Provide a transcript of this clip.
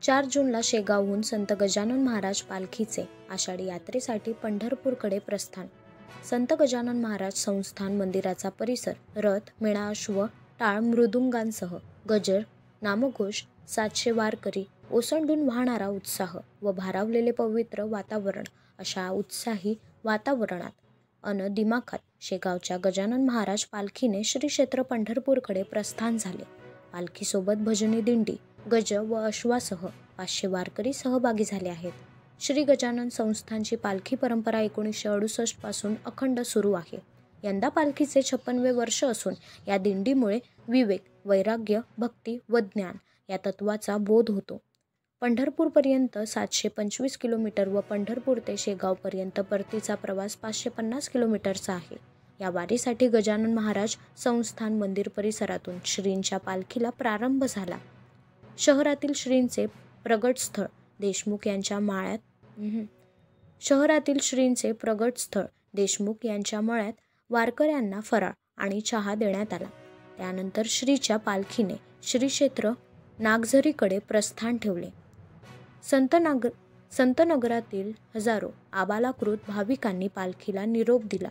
4 जूनला शेगावहून संत गजानन महाराज पालखीचे आषाढी यात्रेसाठी पंढरपूरकडे प्रस्थान. संत गजानन महाराज संस्थान मंदिराचा परिसर रथ, मेणा, अश्व, टाळ, मृदुंगांसह गजर, नामघोष, 700 वारकरी, ओसंडून वाहणारा उत्साह व भारावलेले पवित्र वातावरण अशा उत्साही वातावरणात दिमाखात शेगावच्या गजानन महाराज पालखीने श्री क्षेत्र पंढरपूरकडे प्रस्थान झाले. पालखीसोबत भजनी दिंडी, गज व अश्वासह 500 वारकरी सहभागी झाले आहेत. श्री गजानन संस्थानची पालखी परंपरा 1968 पासून अखंड सुरू आहे. यंदा पालखीचे 56वे वर्ष असून या दिंडीमुळे विवेक, वैराग्य, भक्ती व ज्ञान या तत्वाचा बोध होतो. पंढरपूरपर्यंत 725 किलोमीटर व पंढरपूर ते शेगावपर्यंत परतीचा प्रवास 550 किलोमीटरचा आहे. या वारीसाठी गजानन महाराज संस्थान मंदिर परिसरातून श्रींच्या पालखीला प्रारंभ झाला. शहरातील श्रींचे प्रगटस्थळ देशमुख यांच्या मळ्यात वारकऱ्यांना फराळ आणि चहा देण्यात आला. त्यानंतर श्रीच्या पालखीने श्री क्षेत्र नागझरीकडे प्रस्थान ठेवले. संतनगरातील हजारो आबालकृत भाविकांनी पालखीला निरोप दिला.